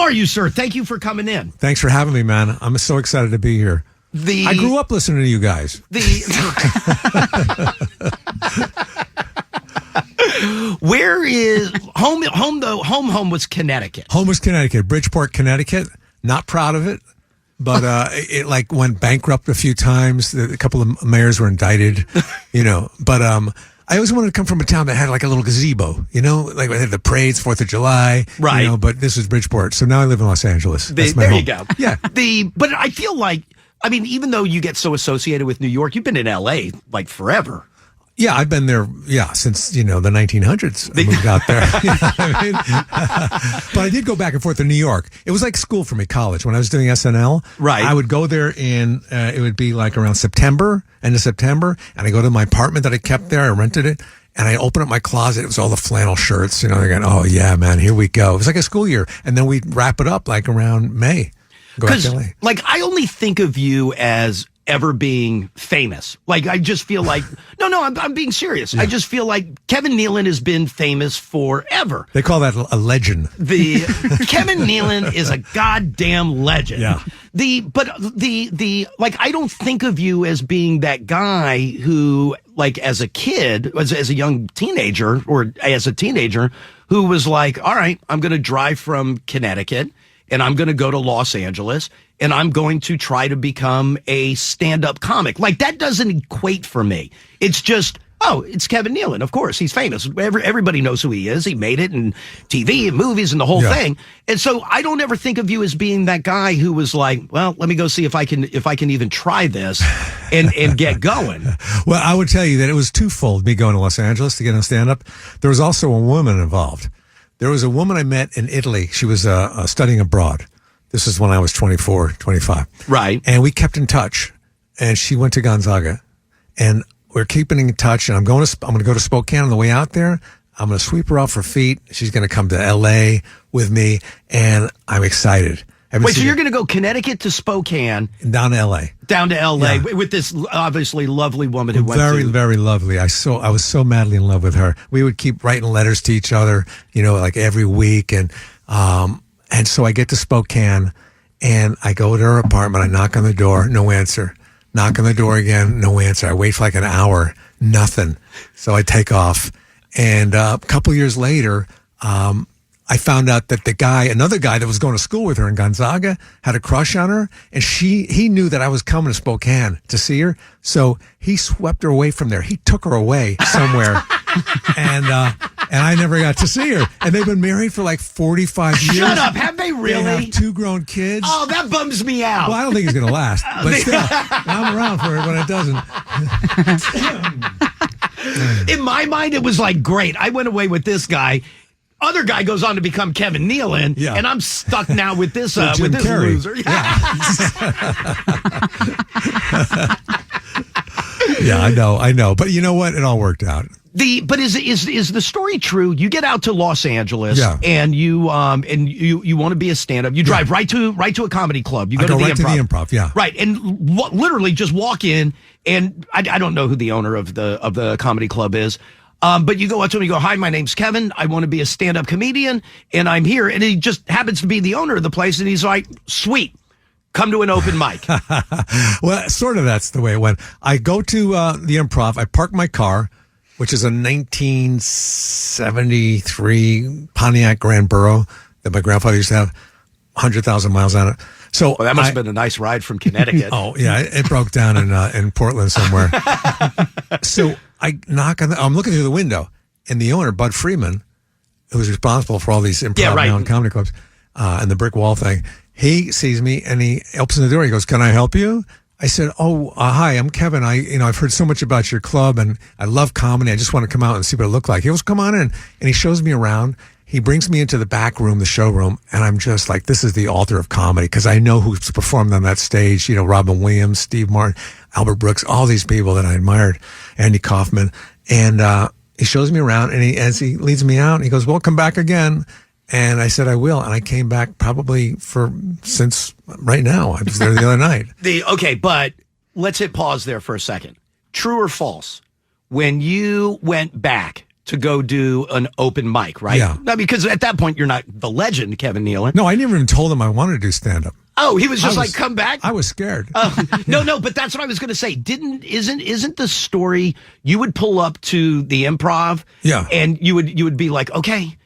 are you, sir? Thank you for coming in. Thanks for having me, man. I'm so excited to be here. I grew up listening to you guys. Where is home? Home was Connecticut. Home was Connecticut, Bridgeport, Connecticut. Not proud of it, but it like went bankrupt a few times. A couple of mayors were indicted, But I always wanted to come from a town that had like a little gazebo, like they had the parades, 4th of July, right? But this was Bridgeport, so now I live in Los Angeles. That's my there home. You go. Yeah. But I feel like, even though you get so associated with New York, you've been in LA like forever. Yeah, I've been there, since, the 1900s. I moved out there. But I did go back and forth to New York. It was like school for me, college. When I was doing SNL, right. I would go there it would be like around end of September, and I go to my apartment that I kept there. I rented it, and I open up my closet. It was all the flannel shirts. They're going, oh, yeah, man, here we go. It was like a school year. And then we'd wrap it up like around May. Go back to LA. Like, I only think of you as ever being famous. Like, I just feel like, no, I'm being serious. Yeah. I just feel like Kevin Nealon has been famous forever. They call that a legend. Kevin Nealon is a goddamn legend. Yeah. Like, I don't think of you as being that guy who, like, as a kid, as a young teenager, or as a teenager, who was like, all right, I'm going to drive from Connecticut and I'm going to go to Los Angeles, and I'm going to try to become a stand-up comic. Like, that doesn't equate for me. It's just, it's Kevin Nealon. Of course, he's famous. Everybody knows who he is. He made it in TV and movies and the whole thing. And so I don't ever think of you as being that guy who was like, well, let me go see if I can even try this and get going. Well, I would tell you that it was twofold, me going to Los Angeles to get on stand-up. There was also a woman involved. There was a woman I met in Italy. She was studying abroad. This is when I was 24, 25. Right. And we kept in touch. And she went to Gonzaga. And we're keeping in touch. And I'm going to go to Spokane on the way out there. I'm going to sweep her off her feet. She's going to come to L.A. with me. And I'm excited. Wait, so you're going to go Connecticut to Spokane. Down to L.A. Down to L.A. with this obviously lovely woman who went very, very lovely. I was so madly in love with her. We would keep writing letters to each other, like every week. And so I get to Spokane and I go to her apartment. I knock on the door, no answer. Knock on the door again, no answer. I wait for like an hour, nothing. So I take off. And a couple years later, I found out that another guy that was going to school with her in Gonzaga, had a crush on her, and he knew that I was coming to Spokane to see her, so he swept her away from there. He took her away somewhere, and I never got to see her. And they've been married for like 45 years. Shut up! Have they really? They have 2 grown kids. Oh, that bums me out. Well, I don't think it's going to last, but still, I'm around for it when it doesn't. In my mind, it was like, great. I went away with this guy. Other guy goes on to become Kevin Nealon, and I'm stuck now with this with this loser. Yeah, I know. But you know what? It all worked out. But is the story true? You get out to Los Angeles, and you want to be a stand-up. You drive right to a comedy club. You go right to the Improv, yeah. Right, and literally just walk in, and I don't know who the owner of the comedy club is. But you go up to him, you go, hi, my name's Kevin. I want to be a stand-up comedian, and I'm here. And he just happens to be the owner of the place, and he's like, sweet, come to an open mic. Well, sort of that's the way it went. I go to the Improv. I park my car, which is a 1973 Pontiac Grand Borough that my grandfather used to have, 100,000 miles on it. So that must have been a nice ride from Connecticut. Oh, yeah, it broke down in Portland somewhere. So I knock on I'm looking through the window, and the owner, Bud Freeman, who was responsible for all these Improv now and comedy clubs, and the brick wall thing, he sees me and he opens the door. He goes, "Can I help you?" I said, hi, I'm Kevin. I've heard so much about your club and I love comedy. I just want to come out and see what it looked like. He goes, come on in. And he shows me around. He brings me into the back room, the showroom, and I'm just like, this is the altar of comedy, because I know who's performed on that stage. Robin Williams, Steve Martin, Albert Brooks, all these people that I admired, Andy Kaufman. And he shows me around, and as he leads me out, he goes, well, come back again. And I said, I will. And I came back probably since right now. I was there the other night. Okay, but let's hit pause there for a second. True or false? When you went back to go do an open mic, right? Yeah. No, because at that point, you're not the legend, Kevin Nealon. No, I never even told him I wanted to do stand-up. Oh, he was just come back? I was scared. No, but that's what I was going to say. Isn't the story, you would pull up to the Improv, and you would be like, okay,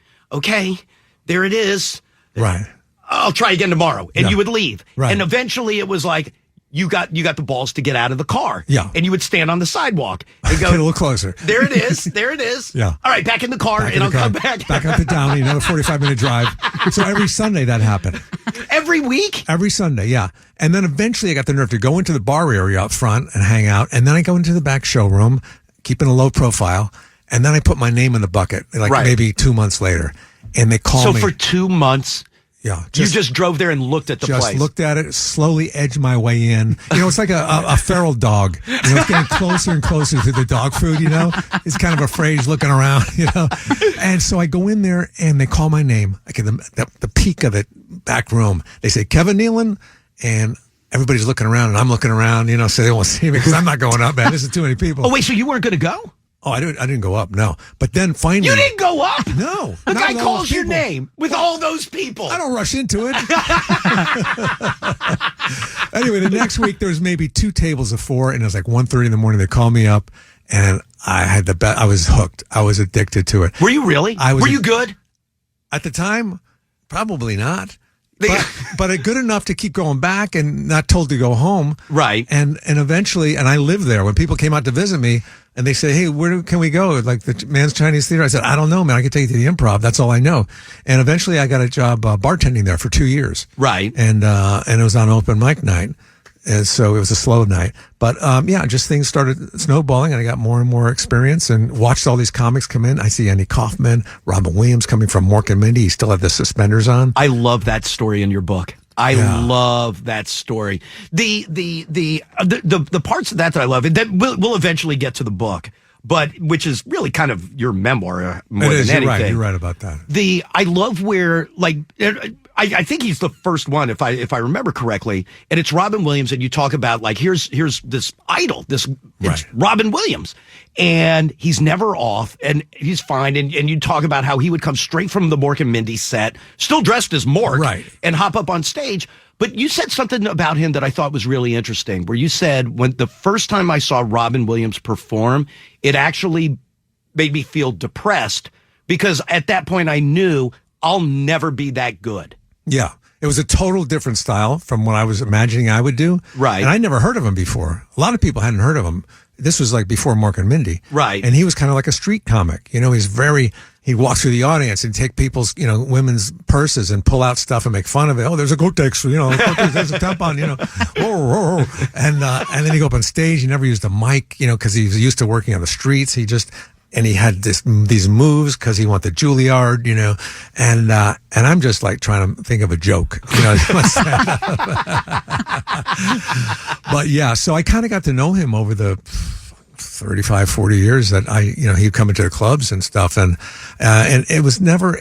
there it is. Right. I'll try again tomorrow. And you would leave. Right. And eventually it was like, you got the balls to get out of the car. Yeah. And you would stand on the sidewalk and go, get a little closer. There it is. Yeah. All right, back in the car, and I'll come back. Back up to Downey, another 45-minute drive. So every Sunday that happened. Every week? Every Sunday, yeah. And then eventually I got the nerve to go into the bar area up front and hang out. And then I go into the back showroom, keeping a low profile. And then I put my name in the bucket, maybe 2 months later. And they call me. So for 2 months, yeah, you just drove there and looked at the place. Just looked at it, slowly edged my way in. It's like a feral dog. It's getting closer and closer to the dog food, He's kind of afraid, he's looking around, And so I go in there and they call my name. I get the peak of it, back room. They say, Kevin Nealon, and everybody's looking around and I'm looking around, so they won't see me because I'm not going up, man. This is too many people. Oh, wait, so you weren't going to go? Oh, I didn't go up, no. But then finally... You didn't go up? No. A guy calls your name with all those people. I don't rush into it. Anyway, the next week, there was maybe 2 tables of 4, and it was like 1:30 in the morning. They called me up, and I had the best. I was hooked. I was addicted to it. Were you really? Were you good? At the time, probably not. But good enough to keep going back and not told to go home. Right. And eventually, and I lived there. When people came out to visit me, and they say, hey, where can we go? Like the Man's Chinese Theater. I said, I don't know, man. I can take you to the Improv. That's all I know. And eventually I got a job bartending there for 2 years. Right. And it was on open mic night. And so it was a slow night. But just things started snowballing, and I got more and more experience and watched all these comics come in. I see Andy Kaufman, Robin Williams coming from Mork and Mindy. He still had the suspenders on. I love that story in your book. I love that story. The parts of that I love, and that we'll eventually get to the book, but which is really kind of your memoir more than anything. You're right about that. I love where I think he's the first one, if I remember correctly, and it's Robin Williams, and you talk about here's this idol, it's Robin Williams, and he's never off, and he's fine, and you talk about how he would come straight from the Mork and Mindy set, still dressed as Mork, and hop up on stage. But you said something about him that I thought was really interesting, where you said, when the first time I saw Robin Williams perform, it actually made me feel depressed, because at that point I knew I'll never be that good. Yeah. It was a total different style from what I was imagining I would do. Right. And I never heard of him before. A lot of people hadn't heard of him. This was like before Mork and Mindy. Right. And he was kind of like a street comic. He'd walk through the audience and take people's, women's purses and pull out stuff and make fun of it. Oh, there's a Gotex, there's a tampon, And then he'd go up on stage. He never used a mic, because he was used to working on the streets. And he had these moves because he wanted the Juilliard, and I'm just like trying to think of a joke, But yeah, so I kind of got to know him over the 35, 40 years that he'd come into the clubs and stuff. And it was never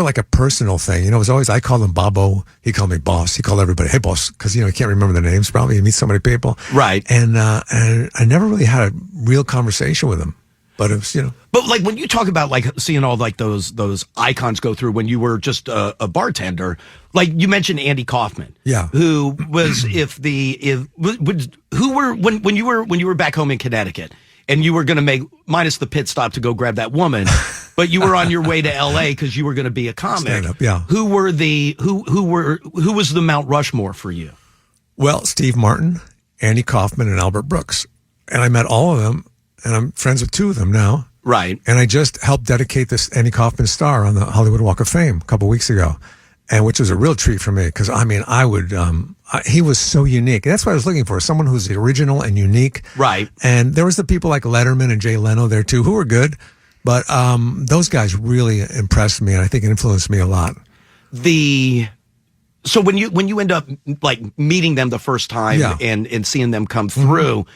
like a personal thing. It was always, I called him Bobo. He called me boss. He called everybody, hey boss. Cause he can't remember the names probably. He meets so many people. Right. And I never really had a real conversation with him. But it was, But when you talk about seeing all those icons go through when you were just a bartender, you mentioned Andy Kaufman, who was when you were back home in Connecticut and you were going to make minus the pit stop to go grab that woman, but you were on your way to L.A. because you were going to be a comic. Stand-up, yeah. Who was the Mount Rushmore for you? Well, Steve Martin, Andy Kaufman, and Albert Brooks, and I met all of them. And I'm friends with 2 of them now. Right. And I just helped dedicate this Andy Kaufman star on the Hollywood Walk of Fame a couple weeks ago. And which was a real treat for me because, he was so unique. That's what I was looking for, someone who's original and unique. Right. And there was the people like Letterman and Jay Leno there too, who were good. But those guys really impressed me and I think influenced me a lot. So when you end up meeting them the first time and seeing them come through,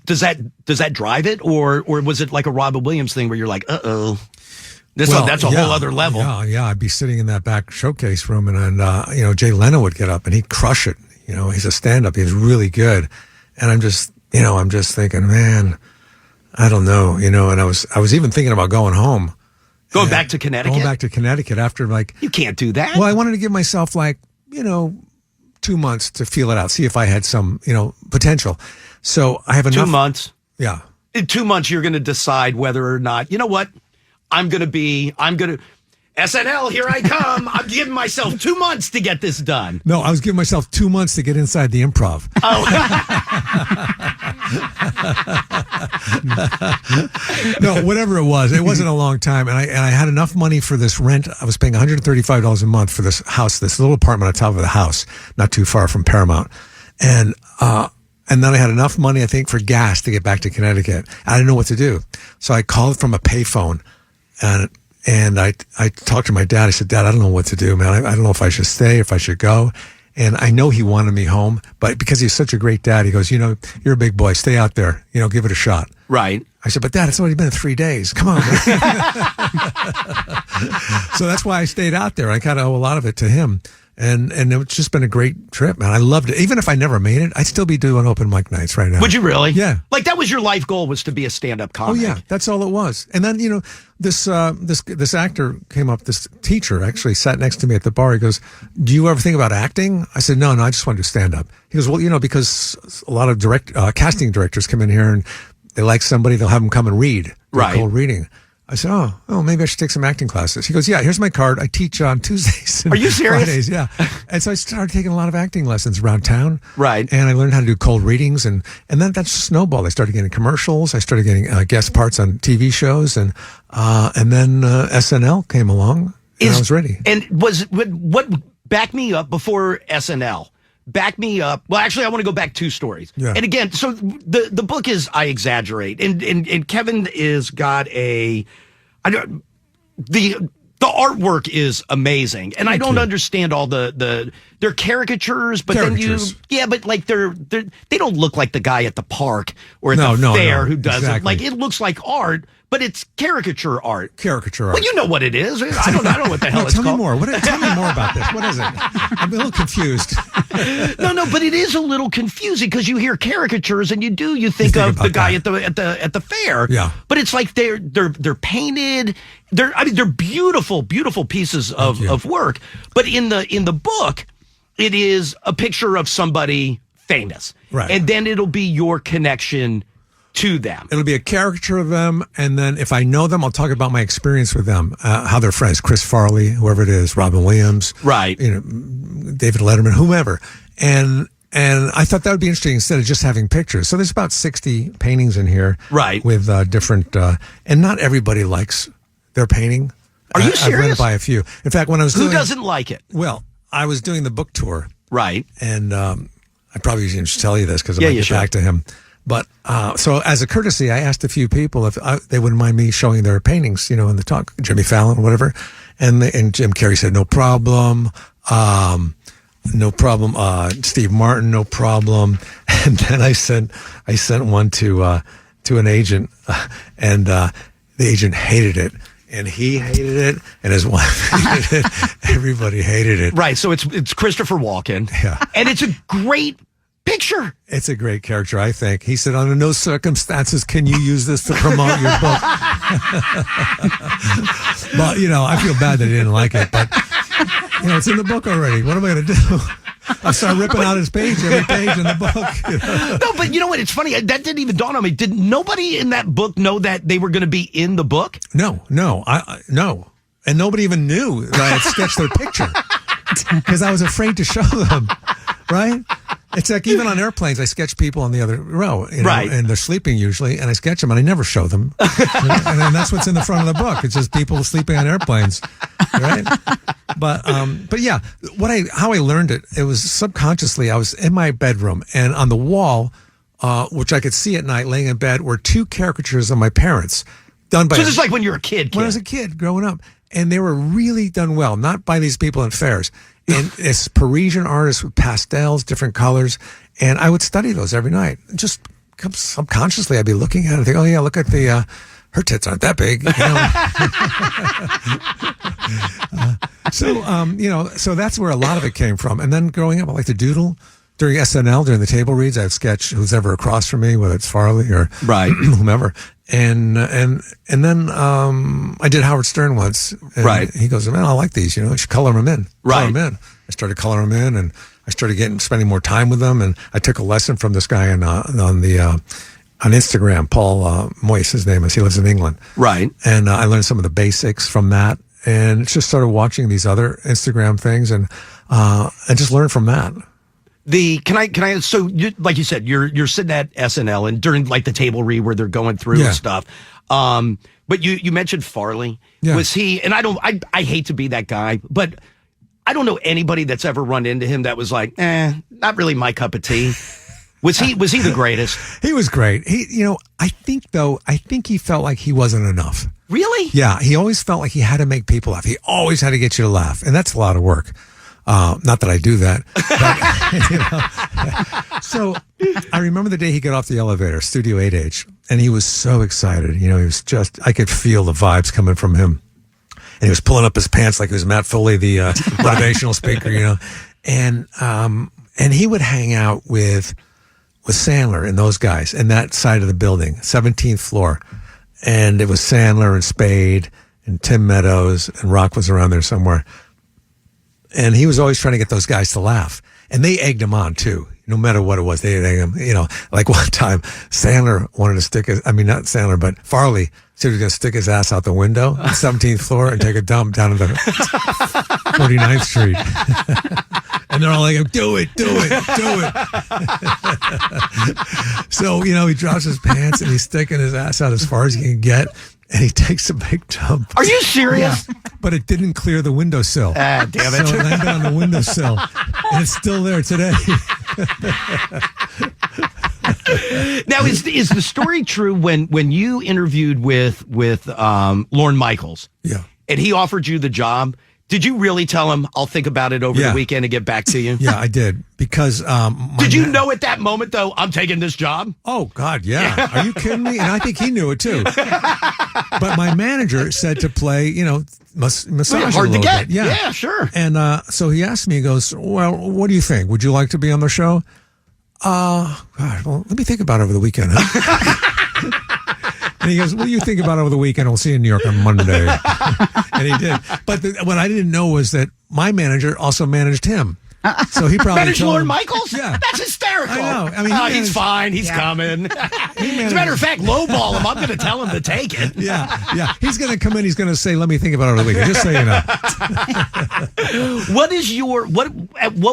does that drive it, or was it like a Robin Williams thing where you're like, that's a whole other level? Yeah. I'd be sitting in that back showcase room, and Jay Leno would get up and he'd crush it. He's a stand-up. He was really good, and I'm just thinking, man, I don't know, and I was even thinking about going home. Going back to Connecticut? Going back to Connecticut after You can't do that. Well, I wanted to give myself 2 months to feel it out, see if I had some, potential. So I have enough. 2 months? Yeah. In 2 months, you're going to decide whether or not, you know what? SNL, here I come. I'm giving myself 2 months to get this done. No, I was giving myself 2 months to get inside the Improv. Oh. No, whatever it was. It wasn't a long time. And I had enough money for this rent. I was paying $135 a month for this house, this little apartment on top of the house, not too far from Paramount. And then I had enough money, I think, for gas to get back to Connecticut. I didn't know what to do. So I called from a payphone and I talked to my dad. I said, Dad, I don't know what to do, man. I don't know if I should stay, if I should go. And I know he wanted me home, but because he's such a great dad, he goes, you're a big boy. Stay out there. Give it a shot. Right. I said, but Dad, it's already been 3 days. Come on, man. So that's why I stayed out there. I kind of owe a lot of it to him. And it's just been a great trip, man. I loved it. Even if I never made it, I'd still be doing open mic nights right now. Would you really? Yeah. That was your life goal, was to be a stand-up comic. Oh, yeah. That's all it was. And then, this actor came up, this teacher actually sat next to me at the bar. He goes, do you ever think about acting? I said, no, I just want to do stand-up. He goes, well, because a lot of casting directors come in here and they like somebody, they'll have them come and read. Right. Cold reading. I said, oh, maybe I should take some acting classes. He goes, yeah, here's my card. I teach on Tuesdays. Are you serious? Fridays, yeah. And so I started taking a lot of acting lessons around town. Right. And I learned how to do cold readings. And then that just snowballed. I started getting commercials. I started getting guest parts on TV shows. And then SNL came along and I was ready. And what back me up before SNL? Back me up. Well, actually, I want to go back 2 stories. Yeah. And again, so the book is, I exaggerate, and Kevin is got the artwork is amazing, and I don't understand all they're caricatures, but then they don't look like the guy at the park or at the fair who does it. It looks like art, but it's caricature art. Caricature art. Well, you know what it is. I don't know what the hell it's called. Tell me more. Tell me more about this. What is it? I'm a little confused. No, but it is a little confusing because you hear caricatures and you think of the guy at the fair. Yeah. But it's like they're painted. They're beautiful, beautiful pieces of work. But in the book, it is a picture of somebody famous. Right. And then it'll be your connection to them. It'll be a caricature of them, and then if I know them, I'll talk about my experience with them, how they're friends. Chris Farley, whoever it is, Robin Williams, right? David Letterman, whomever. And I thought that would be interesting instead of just having pictures. So there's about 60 paintings in here, right? With different, and not everybody likes their painting. Are you serious? I've run it by a few. In fact, when I was who doesn't like it? Well, I was doing the book tour, right? And I probably shouldn't tell you this because I might get back to him. But so as a courtesy, I asked a few people if they wouldn't mind me showing their paintings, in the talk, Jimmy Fallon, whatever. And Jim Carrey said, no problem. No problem. Steve Martin, no problem. And then I sent one to an agent, and the agent hated it. And he hated it, and his wife hated it. Everybody hated it. Right. So it's Christopher Walken. Yeah. And it's a great picture. It's a great character, I think. He said, under no circumstances can you use this to promote your book. But, I feel bad that he didn't like it. But, it's in the book already. What am I going to do? I start ripping out every page in the book. No, but you know what? It's funny. That didn't even dawn on me. Did nobody in that book know that they were going to be in the book? No. No. And nobody even knew that I had sketched their picture because I was afraid to show them. Right? It's like even on airplanes, I sketch people on the other row, right? And they're sleeping usually, and I sketch them, and I never show them. And then that's what's in the front of the book. It's just people sleeping on airplanes, right? But yeah, how I learned it, it was subconsciously. I was in my bedroom, and on the wall, which I could see at night, laying in bed, were 2 caricatures of my parents done by. So this is like when you were a kid. When I was a kid growing up, and they were really done well, not by these people in fairs. And it's Parisian artists with pastels, different colors. And I would study those every night. Just subconsciously, I'd be looking at it and think, oh, yeah, look at her tits aren't that big. So that's where a lot of it came from. And then growing up, I like to doodle. During SNL, during the table reads, I'd sketch who's ever across from me, whether it's Farley or right. whomever. And then I did Howard Stern once. And right. He goes, man, I like these. You should color them in. Right. Color them in. I started coloring them in, and I started spending more time with them. And I took a lesson from this guy on Instagram, Paul Moyes, his name is. He lives in England. Right. And I learned some of the basics from that, and just started watching these other Instagram things, and just learn from that. So like you said, you're sitting at SNL and during like the table read where they're going through and stuff. But you mentioned Farley. Yeah. Was he, and I hate to be that guy, but I don't know anybody that's ever run into him that was like, not really my cup of tea. Was he the greatest? He was great. I think he felt like he wasn't enough. Really? Yeah. He always felt like he had to make people laugh. He always had to get you to laugh. And that's a lot of work. Not that I do that. But, So I remember the day he got off the elevator, Studio 8H, and he was so excited. He was I could feel the vibes coming from him. And he was pulling up his pants like he was Matt Foley, the motivational speaker, and he would hang out with Sandler and those guys in that side of the building, 17th floor. And it was Sandler and Spade and Tim Meadows, and Rock was around there somewhere. And he was always trying to get those guys to laugh. And they egged him on too. No matter what it was, they egged him. Like one time, Sandler wanted to not Sandler, but Farley said he was going to stick his ass out the window on the 17th floor and take a dump down to the 49th Street. And they're all like, do it. So, he drops his pants and he's sticking his ass out as far as he can get. And he takes a big dump. Are you serious? Yeah, but it didn't clear the windowsill. Damn it. So it landed on the windowsill. And it's still there today. Now, is the story true when you interviewed with Lorne Michaels? Yeah. And he offered you the job? Did you really tell him, I'll think about it over the weekend and get back to you? Yeah, I did. Because did you know at that moment, though, I'm taking this job? Oh, God, yeah. Are you kidding me? And I think he knew it, too. But my manager said to play, massage hard a to little get. bit. Yeah, sure. And so he asked me, he goes, well, what do you think? Would you like to be on the show? God, well, let me think about it over the weekend. Huh? And he goes, what do you think about it over the weekend? We'll see you in New York on Monday. And he did. But what I didn't know was that my manager also managed him. So he probably managed Lorne Michaels? Yeah. That's hysterical. I know. He's fine. He's coming. As a matter of fact, lowball him. I'm going to tell him to take it. Yeah. He's going to come in. He's going to say, let me think about it over the weekend. Just so you know. What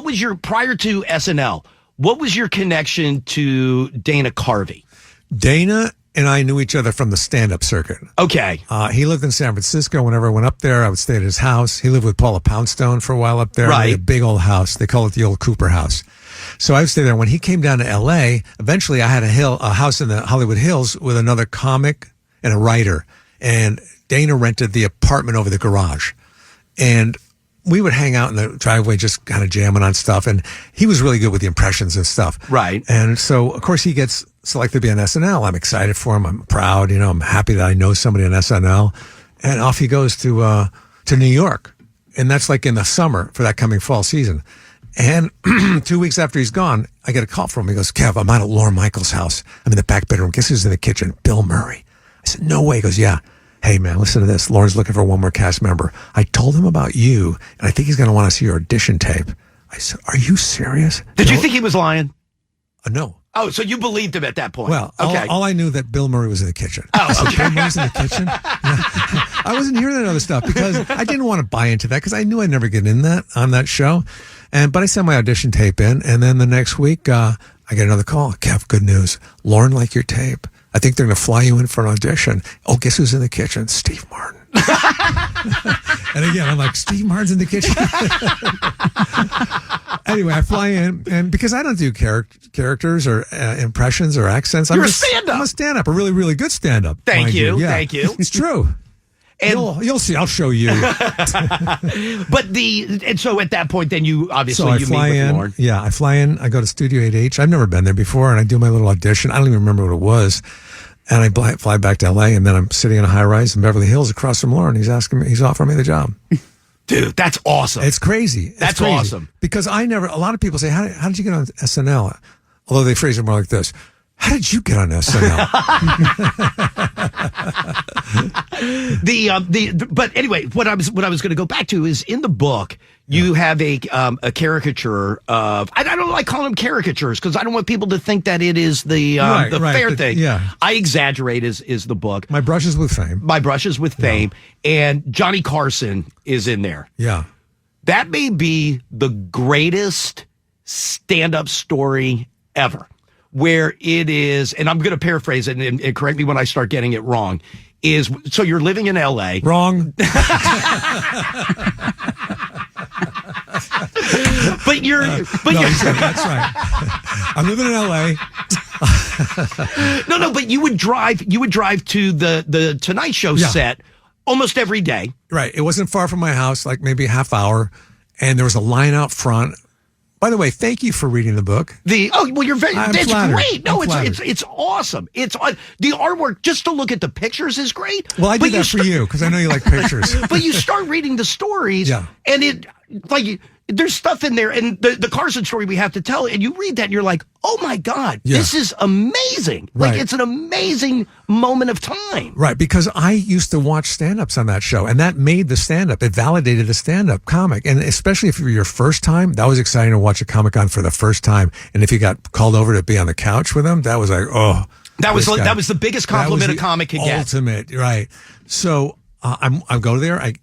was your, prior to SNL, what was your connection to Dana Carvey? Dana and I knew each other from the stand-up circuit. Okay. He lived in San Francisco. Whenever I went up there, I would stay at his house. He lived with Paula Poundstone for a while up there. Right. They had a big old house. They call it the old Cooper house. So I would stay there. When he came down to L.A., eventually I had a house in the Hollywood Hills with another comic and a writer. And Dana rented the apartment over the garage. And we would hang out in the driveway just kind of jamming on stuff. And he was really good with the impressions and stuff. Right. And so, of course, he gets selected to be on SNL. I'm excited for him. I'm proud. I'm happy that I know somebody on SNL. And off he goes to New York. And that's like in the summer for that coming fall season. And 2 weeks after he's gone, I get a call from him. He goes, Kev, I'm out at Lorne Michaels' house. I'm in the back bedroom. Guess who's in the kitchen? Bill Murray. I said, no way. He goes, yeah. Hey, man, listen to this. Lorne's looking for one more cast member. I told him about you, and I think he's going to want to see your audition tape. I said, are you serious? Did you think he was lying? No. Oh, so you believed him at that point? Well, okay. all I knew that Bill Murray was in the kitchen. Oh, okay. I said, Bill Murray's in the kitchen? I wasn't hearing that other stuff because I didn't want to buy into that because I knew I'd never get in on that show. But I sent my audition tape in, and then the next week, I get another call. Kev, good news. Lorne liked your tape. I think they're going to fly you in for an audition. Oh, guess who's in the kitchen? Steve Martin. And again, I'm like, Steve Martin's in the kitchen? Anyway, I fly in, and because I don't do characters or impressions or accents. You're a stand-up. I'm a stand-up, a really, really good stand-up. Thank you. Yeah. Thank you. It's true. And you'll see. I'll show you. But so at that point, then you obviously you meet with Lorne. Yeah, I fly in. I go to Studio 8H. I've never been there before, and I do my little audition. I don't even remember what it was. And I fly back to LA, and then I'm sitting in a high rise in Beverly Hills across from Lorne. He's offering me the job. Dude, that's awesome. It's crazy. That's crazy. Awesome. Because a lot of people say, how did you get on SNL? Although they phrase it more like this. How did you get on SNL? But anyway, what I was going to go back to is in the book you have a caricature of, I don't like calling them caricatures because I don't want people to think that it is the fair thing. Yeah, I exaggerate is the book. My Brushes with Fame. And Johnny Carson is in there. Yeah, that may be the greatest stand-up story ever. Where it is, and I'm going to paraphrase it and correct me when I start getting it wrong, is so you're living in L.A. Wrong. But that's right. I'm living in L.A. No, but you would drive to the Tonight Show set almost every day. Right. It wasn't far from my house, like maybe a half hour, and there was a line out front. By the way, thank you for reading the book. You're very. It's flattered. Great. No, it's awesome. It's the artwork. Just to look at the pictures is great. Well, I did that for you because I know you like pictures. But you start reading the stories, and it there's stuff in there, and the Carson story we have to tell, and you read that, and you're like, oh my God, this is amazing. Right. Like it's an amazing moment of time. Right, because I used to watch stand-ups on that show, and that made the stand-up. It validated the stand-up comic, and especially if it were your first time, that was exciting to watch a comic on for the first time. And if you got called over to be on the couch with them, that was like, oh, that was the biggest compliment a comic could get. Ultimate, right? So I go there.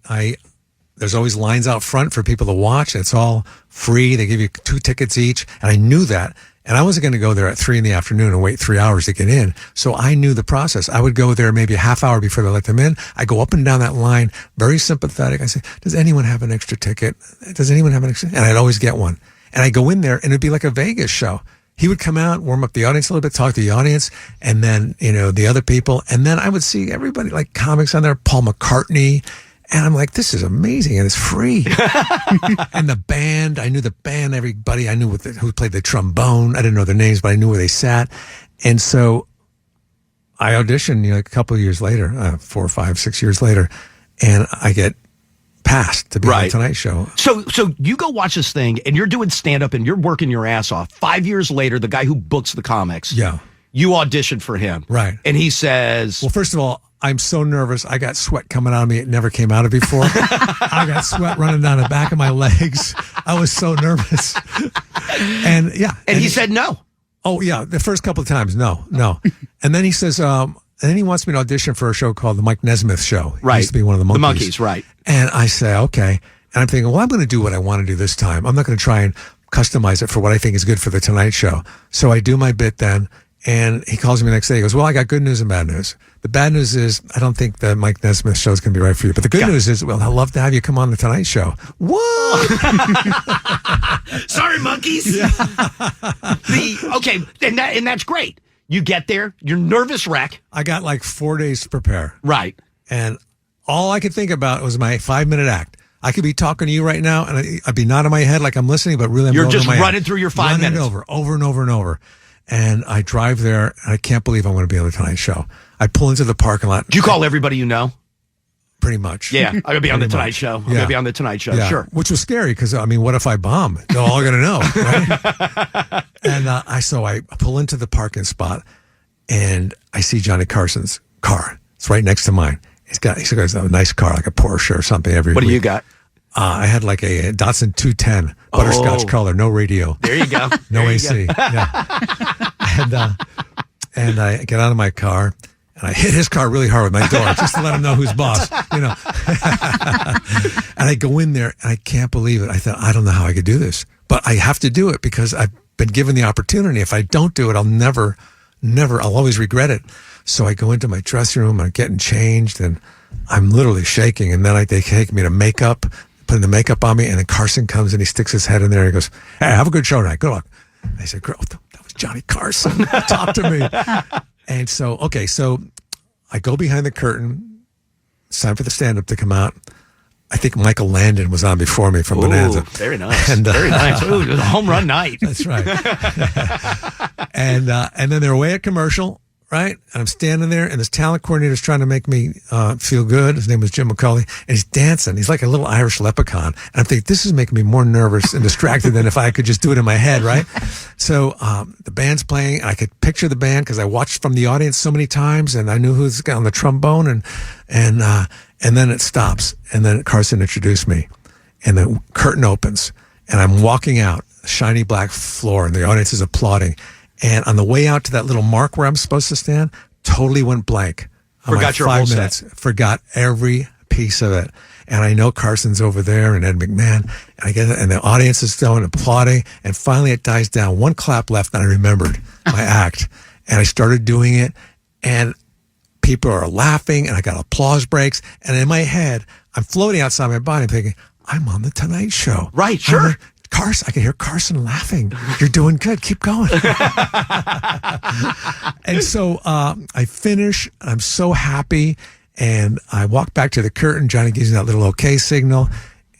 There's always lines out front for people to watch. It's all free. They give you 2 tickets each. And I knew that. And I wasn't going to go there at 3 p.m. and wait 3 hours to get in. So I knew the process. I would go there maybe a half hour before they let them in. I go up and down that line, very sympathetic. I say, does anyone have an extra ticket? Does anyone have an extra? And I'd always get one. And I'd go in there and it'd be like a Vegas show. He would come out, warm up the audience a little bit, talk to the audience, and then, the other people. And then I would see everybody, like comics on there, Paul McCartney. And I'm like, this is amazing, and it's free. And the band, I knew the band, everybody. I knew who played the trombone. I didn't know their names, but I knew where they sat. And so I auditioned, a couple of years later, 4, 5, 6 years later, and I get passed to be on the Tonight Show. So you go watch this thing, and you're doing stand-up, and you're working your ass off. 5 years later, the guy who books the comics, you audition for him. Right. And he says... Well, first of all, I'm so nervous. I got sweat coming out of me. It never came out of before. I got sweat running down the back of my legs. I was so nervous. And he said no. Oh, yeah. The first couple of times, no. And then he says, and then he wants me to audition for a show called The Mike Nesmith Show. He used to be one of the Monkees. The Monkees, right. And I say, okay. And I'm thinking, well, I'm going to do what I want to do this time. I'm not going to try and customize it for what I think is good for The Tonight Show. So I do my bit then. And he calls me the next day. He goes, well, I got good news and bad news. The bad news is I don't think the Mike Nesmith show is going to be right for you. But the good news is, well, I'd love to have you come on The Tonight Show. What? Sorry, monkeys. Yeah. And that's great. You get there, you're nervous wreck. I got like 4 days to prepare. Right. And all I could think about was my 5-minute act. I could be talking to you right now, and I'd be nodding my head like I'm listening, but really you're just running through your 5 minutes. Over and over and over. And I drive there, and I can't believe I'm going to be on The Tonight Show. I pull into the parking lot. Do you call everybody you know? Pretty much. Yeah, I'm going to be on The Tonight Show. I'm going to be on The Tonight Show, sure. Which was scary, because, what if I bomb? They're all going to know, right? And I pull into the parking spot, and I see Johnny Carson's car. It's right next to mine. He's got a nice car, like a Porsche or something. What do you got? I had like a Datsun 210 butterscotch color, no radio. There you go. No AC. Yeah. And I get out of my car and I hit his car really hard with my door just to let him know who's boss, And I go in there and I can't believe it. I thought, I don't know how I could do this, but I have to do it because I've been given the opportunity. If I don't do it, I'll always regret it. So I go into my dressing room, I'm getting changed, and I'm literally shaking. And then they take me to makeup, putting the makeup on me, and then Carson comes and he sticks his head in there and he goes, hey, have a good show tonight. Good luck. And I said, girl, that was Johnny Carson. Talk to me. And so I go behind the curtain. It's time for the stand-up to come out. I think Michael Landon was on before me from Bonanza. Very nice. Very nice. Ooh, it was a home run night. That's right. And then they're away at commercial. right? And I'm standing there, and this talent coordinator's trying to make me feel good. His name was Jim McCauley, and he's dancing. He's like a little Irish leprechaun. And I'm thinking, this is making me more nervous and distracted than if I could just do it in my head, right? So the band's playing, and I could picture the band because I watched from the audience so many times, and I knew who's on the trombone, and then it stops, and then Carson introduced me, and the curtain opens, and I'm walking out, shiny black floor, and the audience is applauding. And on the way out to that little mark where I'm supposed to stand, totally went blank. Forgot your whole 5 minutes. set. Forgot every piece of it. And I know Carson's over there and Ed McMahon. And I get it, and the audience is still applauding. And finally it dies down. One clap left, and I remembered my act. And I started doing it. And people are laughing, and I got applause breaks. And in my head, I'm floating outside my body thinking, I'm on the Tonight Show. Right, sure. Carson, I can hear Carson laughing. You're doing good. Keep going. And so I finish. I'm so happy. And I walk back to the curtain. Johnny gives me that little okay signal.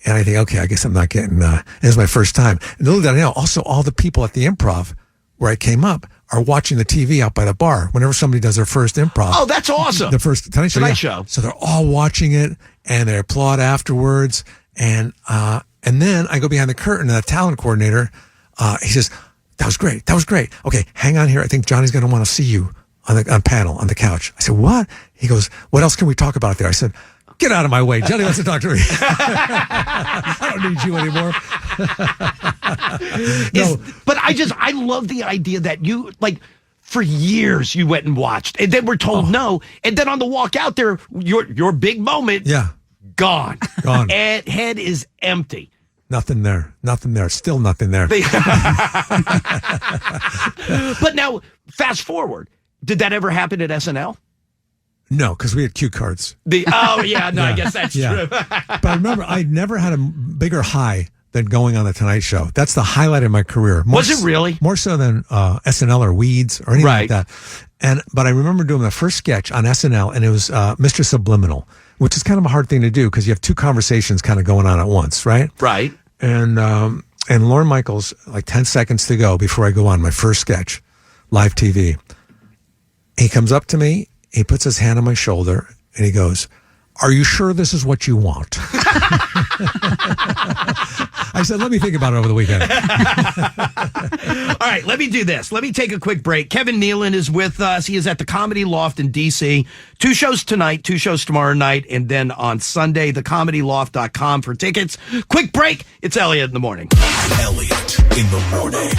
And I think, okay, I guess I'm not getting, this is my first time. And little did I know, also all the people at the Improv where I came up are watching the TV out by the bar whenever somebody does their first Improv. Oh, that's awesome. The first Tonight Show. Tonight Show. So they're all watching it, and they applaud afterwards. And then I go behind the curtain, and the talent coordinator, he says, that was great. That was great. Okay, hang on here. I think Johnny's going to want to see you on panel, on the couch. I said, what? He goes, what else can we talk about there? I said, get out of my way. Johnny wants to talk to me. I don't need you anymore. But I love the idea that you, like, for years you went and watched, and then we're told no. And then on the walk out there, your big moment. Yeah. Gone. And head is empty. Nothing there. Still nothing there. But now, fast forward. Did that ever happen at SNL? No, because we had cue cards. I guess that's true. But I remember I never had a bigger high than going on the Tonight Show. That's the highlight of my career. Was it really? More so than SNL or Weeds or anything like that. But I remember doing the first sketch on SNL, and it was Mr. Subliminal, which is kind of a hard thing to do because you have two conversations kind of going on at once, right? Right. And Lorne Michaels, like 10 seconds to go before I go on my first sketch, live TV. He comes up to me, he puts his hand on my shoulder, and he goes, are you sure this is what you want? I said, let me think about it over the weekend. All right, let me do this. Let me take a quick break. Kevin Nealon is with us. He is at the Comedy Loft in D.C. 2 shows tonight, 2 shows tomorrow night, and then on Sunday, thecomedyloft.com for tickets. Quick break. It's Elliot in the Morning. Elliot in the Morning.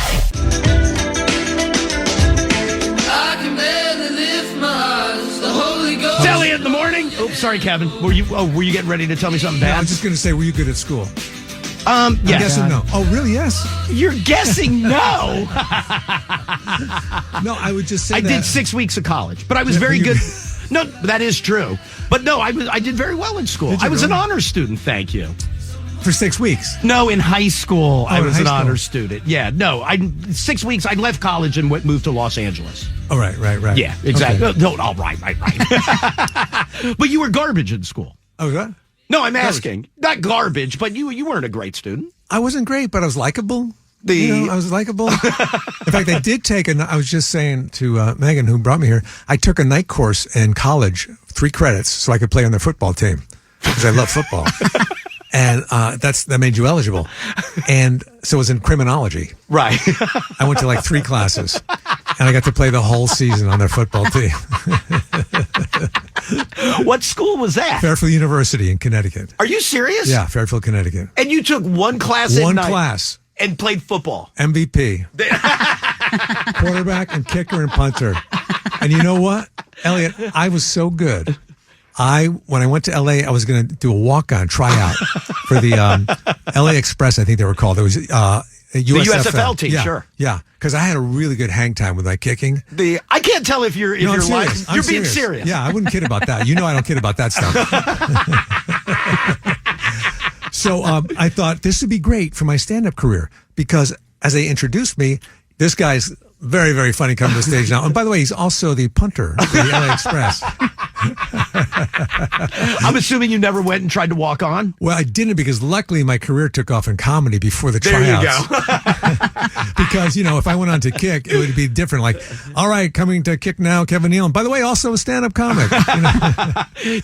It's Elliot in the Morning. Oh, sorry, Kevin. Were you getting ready to tell me something bad? I was just going to say, were you good at school? Yes. I'm guessing no. Oh, really? Yes. You're guessing no. No, I would just say I did 6 weeks of college, but I was very good. No, that is true. But no, I did very well in school. I was an honors student, thank you. For 6 weeks? No, in high school, I was an honors student. Yeah, no, 6 weeks, I left college and moved to Los Angeles. Oh, right. Yeah, exactly. Okay. No, right. But you were garbage in school. Oh, what? No, I'm asking. Not garbage, but you weren't a great student. I wasn't great, but I was likable. I was likable. In fact, I did take I was just saying to Megan, who brought me here, I took a night course in college, 3 credits, so I could play on the football team because I love football. And that made you eligible. And so it was in criminology. Right. I went to like 3 classes, and I got to play the whole season on their football team. What school was that? Fairfield University in Connecticut. Are you serious? Yeah, Fairfield, Connecticut. And you took one class at night? One class. And played football. MVP. Quarterback and kicker and punter. And you know what, Elliot? I was so good. When I went to LA, I was going to do a walk-on tryout for the LA Express, I think they were called. It was USFL. The USFL team, yeah, sure. Yeah, because I had a really good hang time with my kicking. I can't tell if you're lying. You're being serious. Yeah, I wouldn't kid about that. You know I don't kid about that stuff. So I thought this would be great for my stand-up career because as they introduced me, this guy's very, very funny coming to the stage now. And by the way, he's also the punter for the LA Express. I'm assuming you never went and tried to walk on? Well, I didn't because luckily my career took off in comedy before the tryouts. There you go. Because, if I went on to kick, it would be different. Like, all right, coming to kick now, Kevin Nealon. By the way, also a stand-up comic.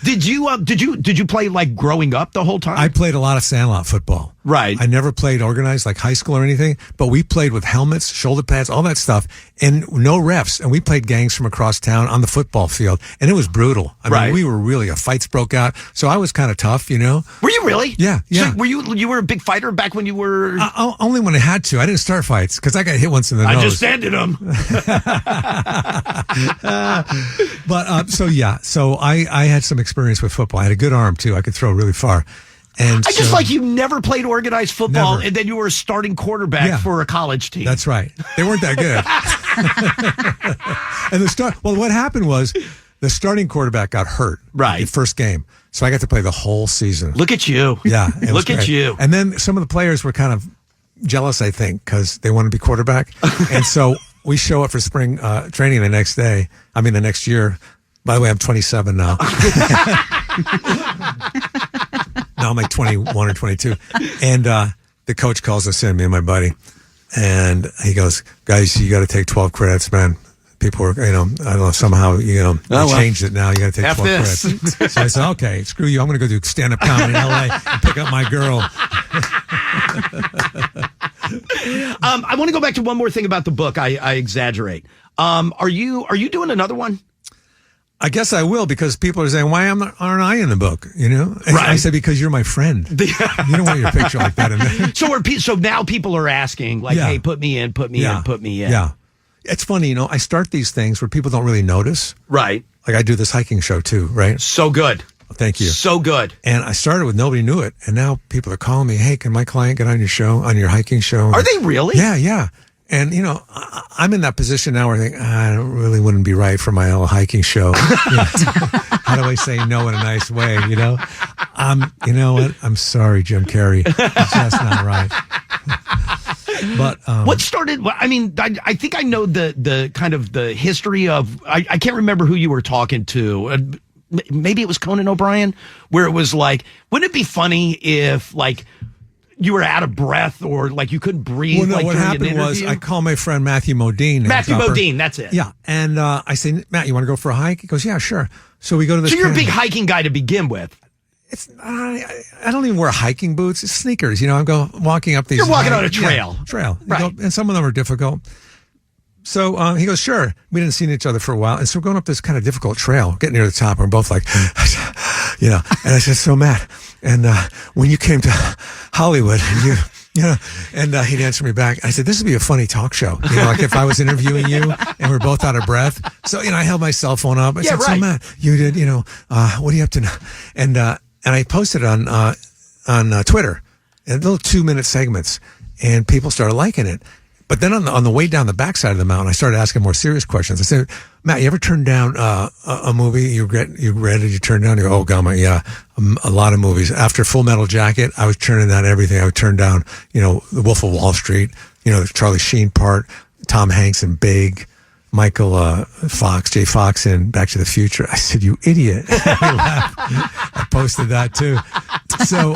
Did you play like growing up the whole time? I played a lot of sandlot football. Right. I never played organized like high school or anything, but we played with helmets, shoulder pads, all that stuff, and no refs. And we played gangs from across town on the football field, and it was brutal. I mean, we were really, fights broke out. So I was kind of tough, Were you really? Yeah. So you were a big fighter back when you were? Only when I had to. I didn't start fights because I got hit once in the nose. I just ended them. But so I had some experience with football. I had a good arm too. I could throw really far. And I just like you never played organized football, Never. and then you were a starting quarterback for a college team. That's right. They weren't that good. And what happened was the starting quarterback got hurt. Right. The first game. So I got to play the whole season. Look at you. Yeah. Look at you. And then some of the players were kind of jealous, I think, because they wanted to be quarterback. And so we show up for spring training the next year. By the way, I'm 27 now. Now I'm like 21 or 22. And the coach calls us in, me and my buddy. And he goes, guys, you got to take 12 credits, man. People were, I don't know, somehow, they changed it now. You got to take 12 credits. So I said, okay, screw you. I'm going to go do stand-up comedy in L.A. and pick up my girl. I want to go back to one more thing about the book. I exaggerate. Are you doing another one? I guess I will, because people are saying, why aren't I in the book? And Right. I said, because you're my friend. You don't want your picture like that in there. So now people are asking, like, hey, put me in. Yeah. It's funny, I start these things where people don't really notice. Right. Like I do this hiking show too, right? So good. Thank you. So good. And I started with nobody knew it. And now people are calling me, hey, can my client get on your show, on your hiking show? Are they really? Yeah. And, I'm in that position now where I think, I really wouldn't be right for my little hiking show. How do I say no in a nice way, You know what? I'm sorry, Jim Carrey. It's just not right. But what started? I think I know the kind of the history of. I can't remember who you were talking to. Maybe it was Conan O'Brien, where it was like, wouldn't it be funny if like you were out of breath or like you couldn't breathe? Well, no, like, what during happened an was interview? I called my friend Matthew Modine. Matthew Modine, that's it. Yeah, and I say, Matt, you want to go for a hike? He goes, yeah, sure. So we go to this. So you're a big hiking guy to begin with. I don't even wear hiking boots. It's sneakers. I'm walking up these. You're walking on a trail. Yeah, trail. Right. And some of them are difficult. So he goes, sure. We didn't see each other for a while. And so we're going up this kind of difficult trail, getting near the top. And we're both like, And I said, so Matt, and when you came to Hollywood, and he'd answer me back. I said, this would be a funny talk show. Like if I was interviewing you and we're both out of breath. So, I held my cell phone up. I said, so Matt, you did, what are you up to now? And I posted it on Twitter, and little 2-minute segments, and people started liking it. But then on the way down the backside of the mountain, I started asking more serious questions. I said, Matt, you ever turned down a movie you read? Did you turn down? You go, oh, God, a lot of movies. After Full Metal Jacket, I was turning down everything. I would turn down, The Wolf of Wall Street, the Charlie Sheen part, Tom Hanks in Big, Michael Jay Fox in Back to the Future. I said, you idiot. I posted that too. So,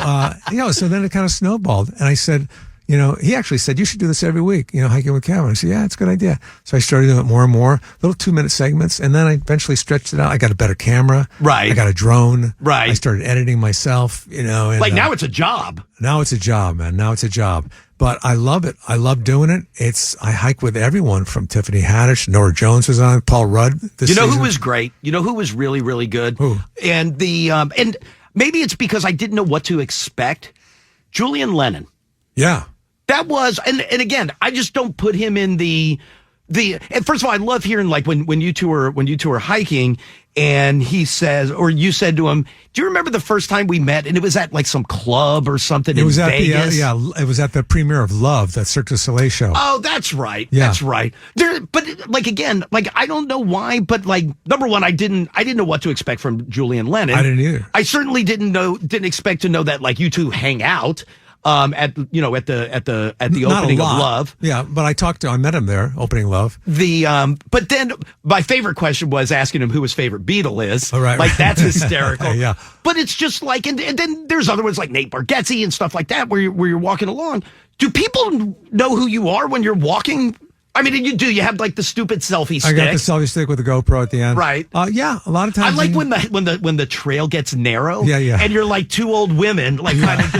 so then it kind of snowballed. And I said, he actually said, you should do this every week, hiking with Kevin. I said, yeah, it's a good idea. So I started doing it more and more, little 2-minute segments. And then I eventually stretched it out. I got a better camera. Right. I got a drone. Right. I started editing myself, and now it's a job. Now it's a job, man. Now it's a job. But I love it. I love doing it. I hike with everyone from Tiffany Haddish, Nora Jones was on, Paul Rudd. Who was great? Who was really, really good? Who? And and maybe it's because I didn't know what to expect. Julian Lennon. Yeah. That was, and again, I just don't put him in and first of all, I love hearing like when you two were hiking and he says, or you said to him, do you remember the first time we met? And it was at like some club or something in Vegas. It was at the premiere of Love, that Cirque du Soleil show. Oh, that's right. Yeah. That's right. But like, again, like, I don't know why, but like, number one, I didn't know what to expect from Julian Lennon. I didn't either. I certainly didn't expect to know that like you two hang out. at the Not opening a of lot. Love. Yeah, but I met him there, opening Love. But then my favorite question was asking him who his favorite Beatle is. Oh, right. Like, that's hysterical. Yeah. But it's just like, and then there's other ones like Nate Bargatze and stuff like that where you're walking along. Do people know who you are when you're walking? I mean, you do. You have like the stupid selfie stick. I got the selfie stick with the GoPro at the end. Right. Yeah, a lot of times. I like when the trail gets narrow. Yeah. And you're like two old women, like kind of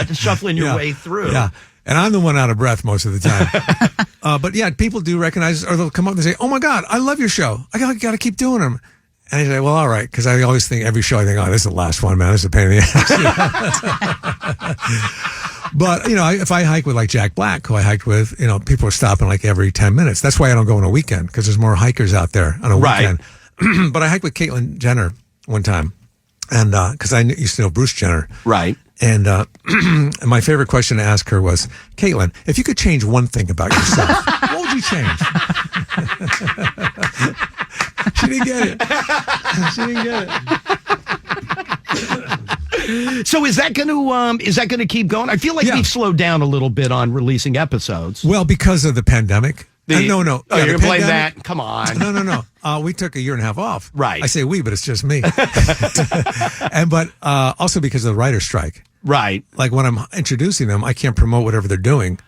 just shuffling your way through. Yeah. And I'm the one out of breath most of the time. But yeah, people do recognize, or they'll come up and say, "Oh my God, I love your show. I got to keep doing them." And I say, "Well, all right," because I always think every show I think, "Oh, this is the last one, man. This is a pain in the ass." But if I hike with like Jack Black, who I hiked with, people are stopping like every 10 minutes. That's why I don't go on a weekend, because there's more hikers out there on a weekend. But I hiked with Caitlyn Jenner one time, and because I used to know Bruce Jenner, right? And my favorite question to ask her was, "Caitlyn, if you could change one thing about yourself, what would you change?" She didn't get it. So is that going to keep going? I feel like we've slowed down a little bit on releasing episodes. Well, because of the pandemic. No. Oh, you're playing that? Come on. No. We took a year and a half off. Right. I say we, but it's just me. But also because of the writer's strike. Right. Like when I'm introducing them, I can't promote whatever they're doing.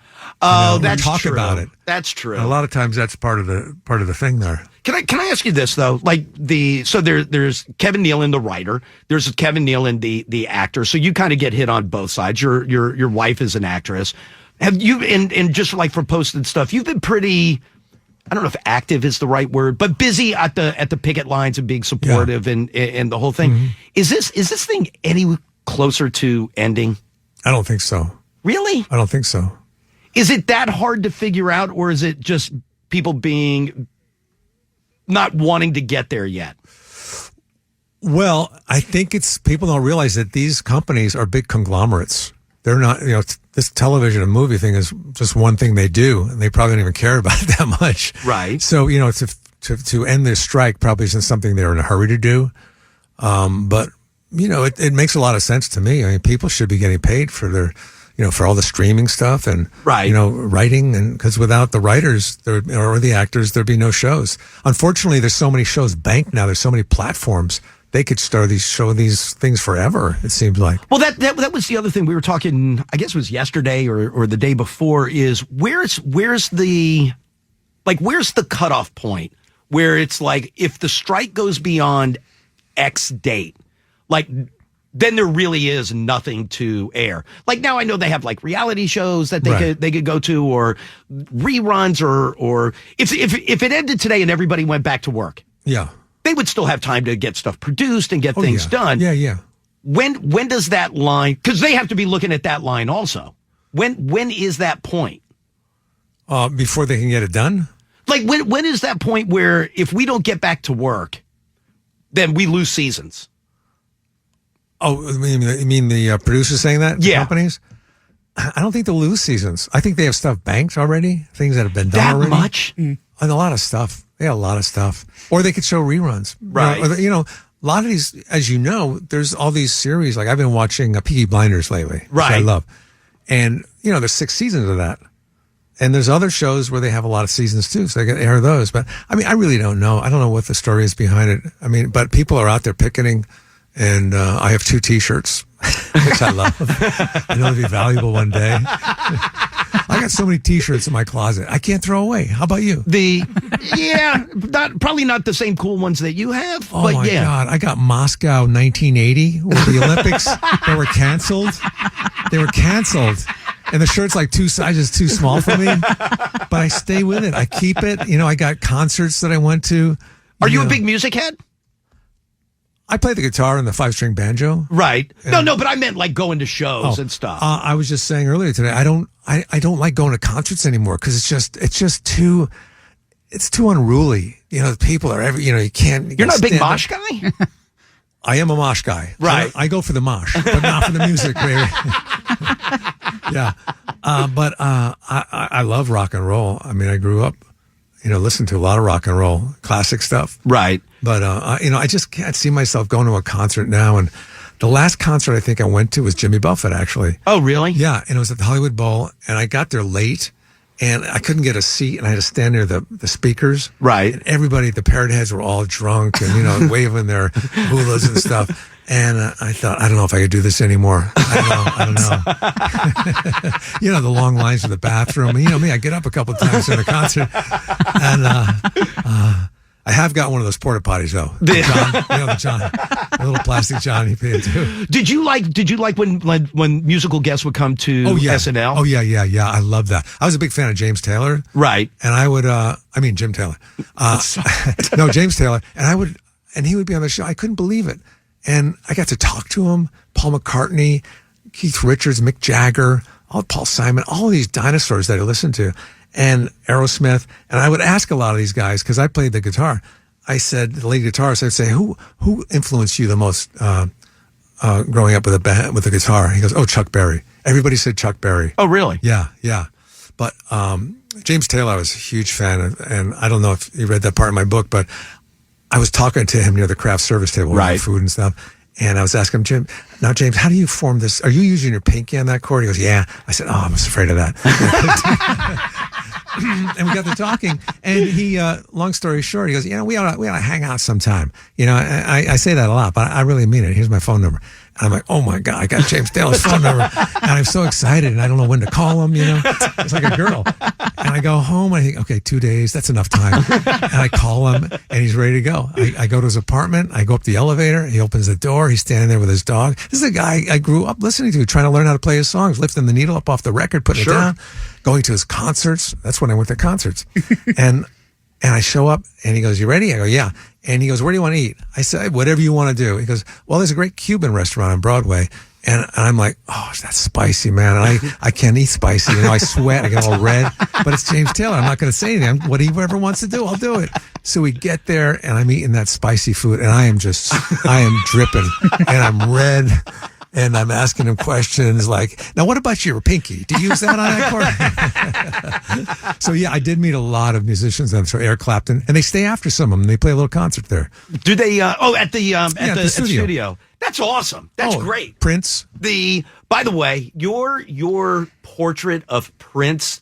Oh, that's talk true. about it. That's true. And a lot of times that's part of the thing there. Can I ask you this though? Like there's Kevin Nealon, the writer. There's Kevin Nealon, the actor. So you kind of get hit on both sides. Your wife is an actress. Have you and just like for posted stuff, you've been pretty, I don't know if active is the right word, but busy at the picket lines and being supportive and the whole thing. Mm-hmm. Is this thing any closer to ending? I don't think so. Really? I don't think so. Is it that hard to figure out, or is it just people being not wanting to get there yet? Well, I think it's people don't realize that these companies are big conglomerates. They're not, this television and movie thing is just one thing they do, and they probably don't even care about it that much. Right. So, to end this strike probably isn't something they're in a hurry to do. But, it makes a lot of sense to me. I mean, people should be getting paid for their, for all the streaming stuff and, writing. And because without the writers or the actors, there'd be no shows. Unfortunately, there's so many shows banked now. There's so many platforms. They could show these things forever, it seems like. Well, that was the other thing we were talking, I guess it was yesterday or the day before, is where's the cutoff point where it's like, if the strike goes beyond X date, like, then there really is nothing to air. Like now I know they have like reality shows that they could go to, or reruns, or if it ended today and everybody went back to work. Yeah. They would still have time to get stuff produced and get things done. Yeah. When does that line, because they have to be looking at that line also. When is that point? Before they can get it done? Like when is that point where if we don't get back to work, then we lose seasons? Oh, you mean the producers saying that? The companies? I don't think they'll lose seasons. I think they have stuff banked already, things that have been done already. That much? And a lot of stuff. They got a lot of stuff. Or they could show reruns. Right. A lot of these, as you know, there's all these series. Like I've been watching Peaky Blinders lately, which I love. And, there's 6 seasons of that. And there's other shows where they have a lot of seasons too, so they can air those. But, I really don't know. I don't know what the story is behind it. But people are out there picketing. And I have 2 T-shirts, which I love. I know it'll be valuable one day. I got so many T-shirts in my closet. I can't throw away. How about you? Probably not the same cool ones that you have. Oh, my God. I got Moscow 1980 with the Olympics. They were canceled. And the shirt's like 2 sizes too small for me. But I stay with it. I keep it. I got concerts that I went to. Are you a big music head? I play the guitar and the 5-string banjo. Right. No, but I meant like going to shows and stuff. I was just saying earlier today, I don't like going to concerts anymore because it's just too unruly. People are you can't. You're not a big mosh guy? I am a mosh guy. Right. I go for the mosh, but not for the music, baby. Yeah. But I love rock and roll. I grew up, listening to a lot of rock and roll, classic stuff. Right. But, I just can't see myself going to a concert now. And The last concert I think I went to was Jimmy Buffett, actually. Oh, really? Yeah, and it was at the Hollywood Bowl, and I got there late, and I couldn't get a seat, and I had to stand near the speakers. Right. And everybody, the parrot heads were all drunk and, waving their hulas and stuff. And I thought, I don't know if I could do this anymore. I don't know. The long lines in the bathroom. And, me, I get up a couple of times in the concert. And I have got one of those porta potties, though. The little plastic John he paid too. Did you like when musical guests would come to SNL? Oh, yeah. I love that. I was a big fan of James Taylor. Right. And I would, Jim Taylor. No, James Taylor. And he would be on the show. I couldn't believe it. And I got to talk to him, Paul McCartney, Keith Richards, Mick Jagger, Paul Simon, all of these dinosaurs that I listened to, and Aerosmith. And I would ask a lot of these guys, because I played the guitar. I said, the lead guitarist, I'd say, who influenced you the most growing up with a band, with a guitar? He goes, Chuck Berry. Everybody said Chuck Berry. Oh, really? Yeah. But James Taylor, I was a huge fan of, and I don't know if you read that part of my book, but I was talking to him near the craft service table, right, food and stuff. And I was asking him, James, how do you form this? Are you using your pinky on that chord? He goes, yeah. I said, I was afraid of that. And we got to talking, and he, long story short, he goes, we ought to hang out sometime. I say that a lot, but I really mean it. Here's my phone number. And I'm like, oh my God, I got James Taylor's phone number. And I'm so excited, and I don't know when to call him, It's like a girl. And I go home, and I think, okay, 2 days, that's enough time. And I call him, and he's ready to go. I go to his apartment, I go up the elevator, he opens the door, he's standing there with his dog. This is a guy I grew up listening to, trying to learn how to play his songs, lifting the needle up off the record, putting it down, going to his concerts. That's when I went to concerts. And I show up, and he goes, you ready? I go, yeah. And he goes, where do you want to eat? I said, whatever you want to do. He goes, well, there's a great Cuban restaurant on Broadway. And I'm like, that's spicy, man. I can't eat spicy. I sweat. I get all red. But it's James Taylor. I'm not going to say anything. Whatever wants to do, I'll do it. So we get there, and I'm eating that spicy food, and I am dripping, and I'm red. And I'm asking him questions like, now what about your pinky? Do you use that on that chord? So yeah, I did meet a lot of musicians. I'm sure Eric Clapton, and they stay after some of them. They play a little concert there. Do they? At the studio. That's awesome. That's great. Prince. By the way, your portrait of Prince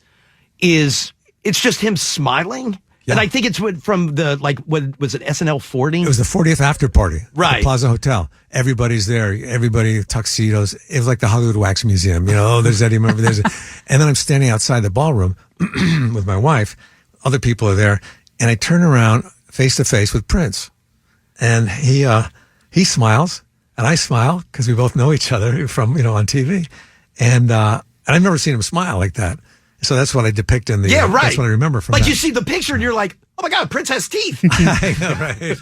it's just him smiling. Yeah. And I think it's from what was it, SNL 40? It was the 40th after party. Right. At the Plaza Hotel. Everybody's there. Everybody, tuxedos. It was like the Hollywood Wax Museum. There's Eddie Murphy. And then I'm standing outside the ballroom with my wife. Other people are there. And I turn around face to face with Prince. And he smiles. And I smile because we both know each other from, on TV. And I've never seen him smile like that. So that's what I depict in the. Yeah, right. That's what I remember from. You see the picture and you're like, oh my God, Prince has teeth. I know, right?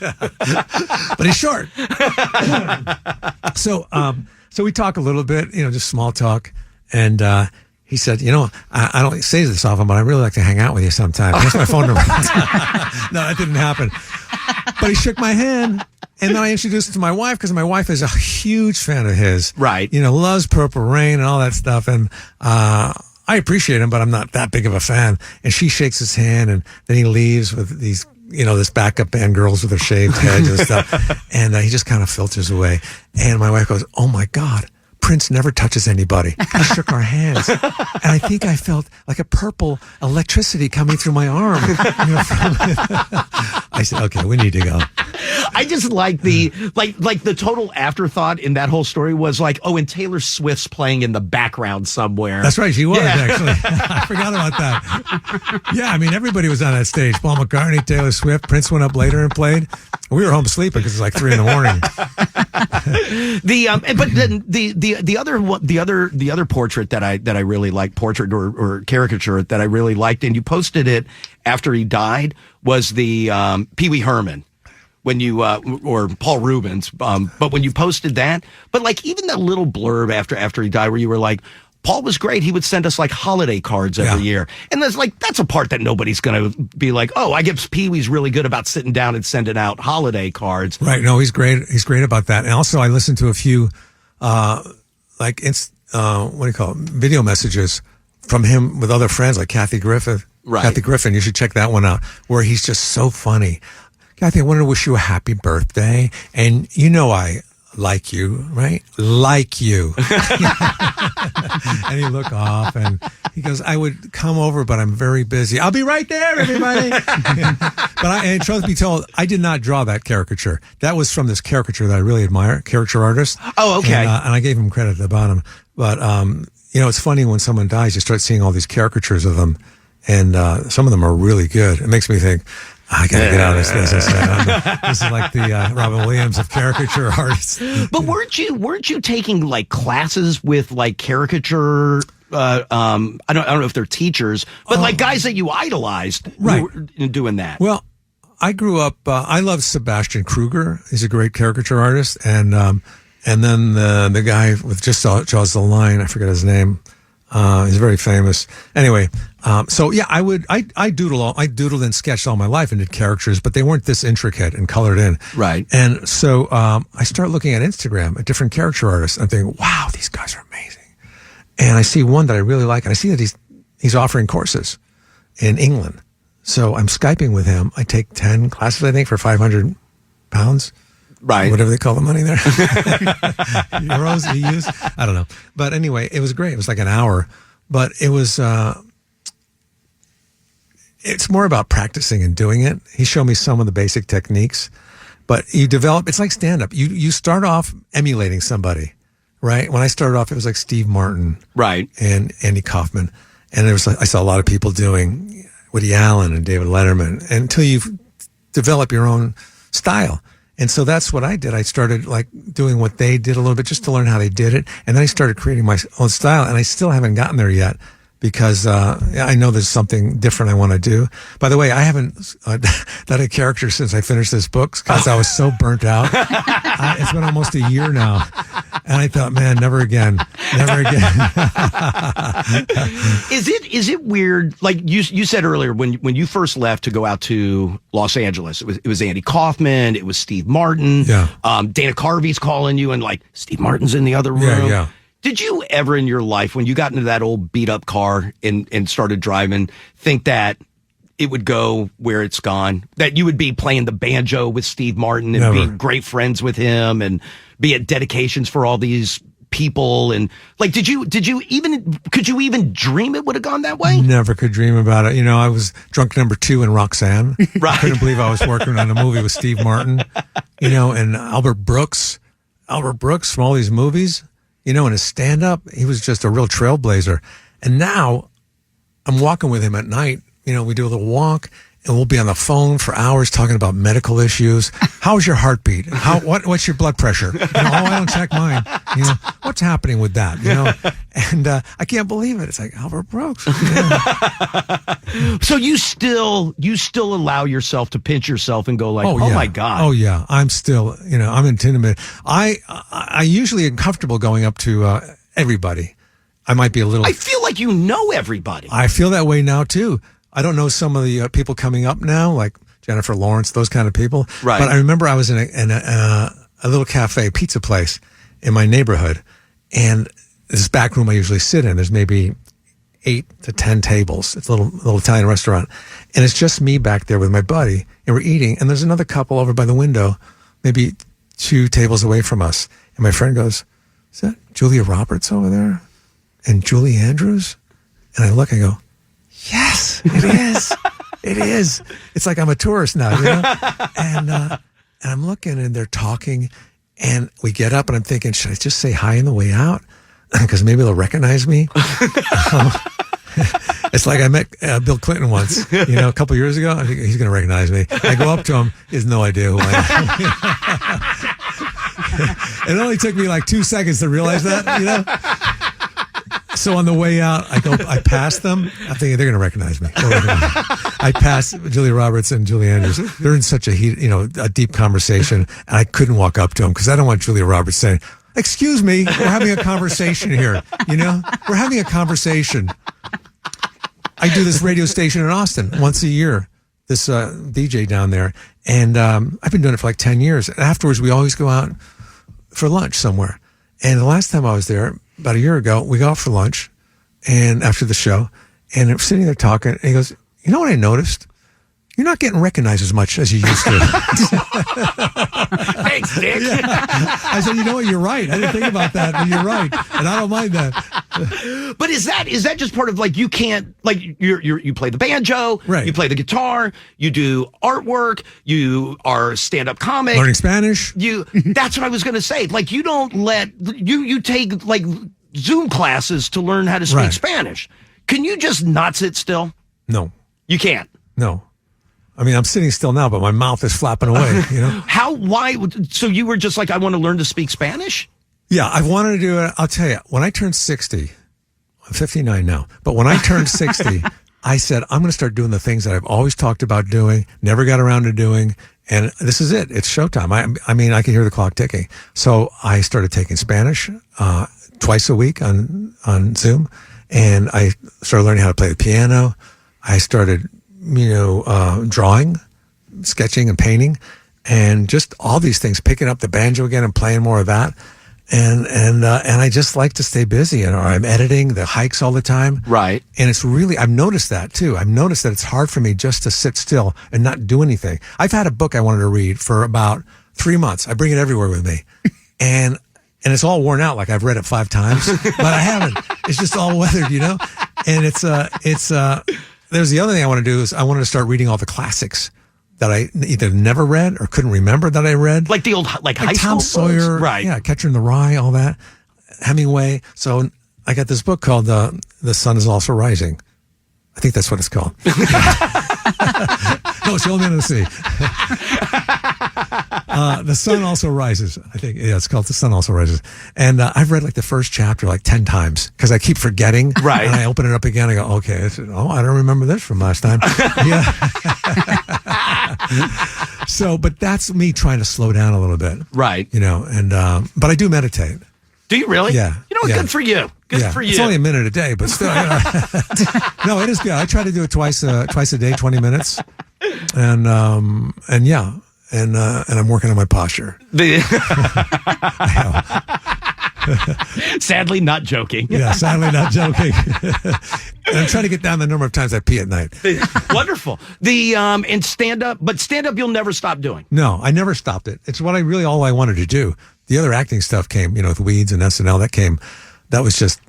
But he's short. So we talk a little bit, just small talk, and he said, I don't say this often, but I really like to hang out with you sometime. Here's my phone number. No, that didn't happen. But he shook my hand. And then I introduced him to my wife, because my wife is a huge fan of his. Right. Loves Purple Rain and all that stuff. And I appreciate him, but I'm not that big of a fan. And she shakes his hand, and then he leaves with these, this backup band girls with their shaved heads and stuff. And he just kind of filters away. And my wife goes, oh my God, Prince never touches anybody. He shook our hands. And I think I felt like a purple electricity coming through my arm. I said, okay, we need to go. I just like the total afterthought in that whole story was like, and Taylor Swift's playing in the background somewhere. That's right, she was actually. I forgot about that. Yeah, everybody was on that stage. Paul McCartney, Taylor Swift, Prince went up later and played. We were home sleeping because it's like 3 a.m. The other portrait that I really liked, portrait or caricature that I really liked, and you posted it after he died, was the Pee Wee Herman. When you or Paul Rubens, but when you posted that, but even that little blurb after he died, where you were like, Paul was great. He would send us holiday cards every year, and that's a part that nobody's going to be like, I guess Pee Wee's really good about sitting down and sending out holiday cards. Right? No, he's great. He's great about that. And also, I listened to a few what do you call it? Video messages from him with other friends like Kathy Griffin. Right. Kathy Griffin. You should check that one out, where he's just so funny. Kathy, I wanted to wish you a happy birthday. And I like you, right? Like you. And he looked off and he goes, I would come over, but I'm very busy. I'll be right there, everybody. And truth be told, I did not draw that caricature. That was from this caricature that I really admire, caricature artist. Oh, okay. And I gave him credit at the bottom. But, it's funny when someone dies, you start seeing all these caricatures of them. And some of them are really good. It makes me think, I gotta get out of this business. This is like the Robin Williams of caricature artists. But weren't you taking like classes with like caricature? I don't know if they're teachers, but like guys that you idolized, right? Who were doing that. Well, I grew up. I love Sebastian Kruger. He's a great caricature artist, and then the guy with just draws the line. I forget his name. He's very famous. Anyway, I doodled and sketched all my life and did characters, but they weren't this intricate and colored in. Right. And so, I start looking at Instagram at different caricature artists and thinking, wow, these guys are amazing. And I see one that I really like, and I see that he's offering courses in England. So I'm Skyping with him. I take 10 classes, I think, for £500. Right. Whatever they call the money there. Euros, EUs. I don't know. But anyway, it was great. It was like an hour. But it was, it's more about practicing and doing it. He showed me some of the basic techniques. But you develop, it's like stand-up. You start off emulating somebody, right? When I started off, it was like Steve Martin. Right. And Andy Kaufman. And I saw a lot of people doing Woody Allen and David Letterman until you develop your own style. And so that's what I did. I started like doing what they did a little bit just to learn how they did it. And then I started creating my own style. And I still haven't gotten there yet because I know there's something different I want to do. By the way, I haven't done a character since I finished this book because I was so burnt out. It's been almost a year now. And I thought, man, never again. Is it weird? Like you said earlier, when you first left to go out to Los Angeles, it was Andy Kaufman, it was Steve Martin. Yeah. Dana Carvey's calling you and like Steve Martin's in the other room. Yeah. Did you ever in your life, when you got into that old beat up car and started driving, think that it would go where it's gone? That you would be playing the banjo with Steve Martin and Never. be great friends with him and be at dedications for all these people? And like, could you even dream it would have gone that way? Never could dream about it. I was drunk number 2 in Roxanne. Right. I couldn't believe I was working on a movie with Steve Martin, and Albert Brooks from all these movies, in his stand-up. He was just a real trailblazer. And now I'm walking with him at night. We do a little walk and we'll be on the phone for hours talking about medical issues. How's your heartbeat? What's your blood pressure? I don't check mine. What's happening with that? And I can't believe it. It's like Albert Brooks. So you still allow yourself to pinch yourself and go like, oh yeah. my God. Oh yeah. I'm still, I'm intimidated. I usually am comfortable going up to everybody. I might be a little. I feel like you know everybody. I feel that way now too. I don't know some of the people coming up now, like Jennifer Lawrence, those kind of people. Right. But I remember I was in a little cafe, pizza place in my neighborhood, and this back room I usually sit in. There's maybe 8 to 10 tables. It's a little Italian restaurant, and it's just me back there with my buddy, and we're eating. And there's another couple over by the window, maybe 2 tables away from us. And my friend goes, "Is that Julia Roberts over there? And Julie Andrews?" And I look and go, "Yes, it is. It is." It's like I'm a tourist now, And I'm looking and they're talking and we get up and I'm thinking, should I just say hi on the way out? Because maybe they'll recognize me. It's like I met Bill Clinton once, a couple years ago. I think he's going to recognize me. I go up to him. He has no idea who I am. It only took me like 2 seconds to realize that, So on the way out, I pass them. I'm thinking they're going to recognize me. I pass Julia Roberts and Julie Andrews. They're in such a a deep conversation, and I couldn't walk up to them because I don't want Julia Roberts saying, "Excuse me, we're having a conversation here." We're having a conversation. I do this radio station in Austin once a year. This DJ down there, and I've been doing it for like 10 years. And afterwards, we always go out for lunch somewhere. And the last time I was there, about a year ago, we go out for lunch, and after the show, and I'm sitting there talking, and he goes, "You know what I noticed? you're not getting recognized as much as you used to. Thanks, Dick. Yeah. I said, you know what? You're right. I didn't think about that, but you're right, and I don't mind that. But is that just part of like you can't like you play the banjo, right? You play the guitar, you do artwork, you are a stand-up comic, learning Spanish. That's what I was going to say. Like you don't you take like Zoom classes to learn how to speak Spanish. Can you just not sit still? No, you can't. No. I mean, I'm sitting still now, but my mouth is flapping away, you know? Why? So you were just like, I want to learn to speak Spanish? Yeah, I've wanted to do it. I'll tell you, when I turned 60, I'm 59 now, but when I turned 60, I said, I'm going to start doing the things that I've always talked about doing, never got around to doing, and this is it. It's showtime. I mean, I can hear the clock ticking. So I started taking Spanish twice a week on Zoom, and I started learning how to play the piano. I started drawing, sketching and painting, and just all these things, picking up the banjo again and playing more of that. And I just like to stay busy, and I'm editing the hikes all the time. Right. And it's really, I've noticed that too. I've noticed that it's hard for me just to sit still and not do anything. I've had a book I wanted to read for about 3 months. I bring it everywhere with me. And it's all worn out. Like I've read it 5 times, but I haven't. It's just all weathered, you know? And there's the other thing I want to do is I wanted to start reading all the classics that I either never read or couldn't remember that I read. Like the old, like high Tom school Sawyer, books? Right. Yeah, Catcher in the Rye, all that. Hemingway. So I got this book called The Sun Is Also Rising. I think that's what it's called. No, it's The Old Man of the Sea. The Sun Also Rises. I think, yeah, it's called The Sun Also Rises. And I've read like the first chapter like 10 times because I keep forgetting. Right. And I open it up again. I go, okay. I don't remember this from last time. Yeah. So, but that's me trying to slow down a little bit. Right. You know, and, but I do meditate. Do you really? Yeah. You know what? Yeah. Good for you. Good for you. It's only a minute a day, but still. No, it is good. I try to do it twice a day, 20 minutes. And yeah. And I'm working on my posture. Sadly, not joking. Yeah, sadly not joking. And I'm trying to get down the number of times I pee at night. Wonderful. And stand up, but stand up you'll never stop doing. No, I never stopped it. It's what all I wanted to do. The other acting stuff came, with Weeds and SNL. That was just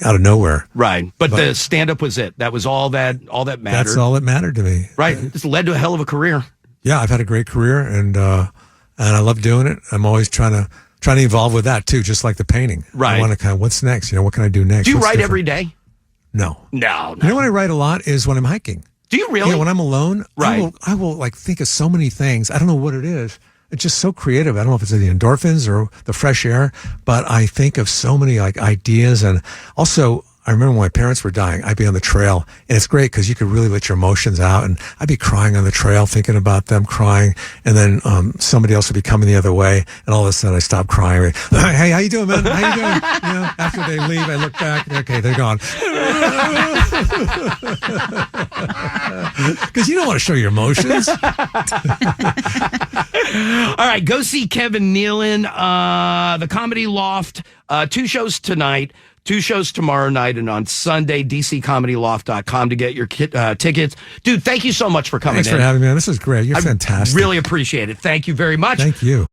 out of nowhere. Right. But the stand up was it. That was all that mattered. That's all that mattered to me. Right. It's led to a hell of a career. Yeah, I've had a great career, and I love doing it. I'm always trying to evolve with that too, just like the painting. Right. I want to what's next? What can I do next? Do you what's write different? every day? No. No. You know when I write a lot is when I'm hiking. Do you really? Yeah, when I'm alone, right. I will like think of so many things. I don't know what it is. It's just so creative. I don't know if it's the endorphins or the fresh air, but I think of so many like ideas. And also, I remember when my parents were dying, I'd be on the trail, and it's great because you could really let your emotions out. And I'd be crying on the trail, thinking about them crying, and then somebody else would be coming the other way, and all of a sudden I stop crying. Hey, how you doing, man? How you doing? After they leave, I look back. Okay, they're gone. Because you don't want to show your emotions. All right, go see Kevin Nealon, the Comedy Loft. 2 shows tonight. 2 shows tomorrow night, and on Sunday, dccomedyloft.com to get your tickets. Dude, thank you so much for coming in. Thanks for having me, man. This is great. You're fantastic. Really appreciate it. Thank you very much. Thank you.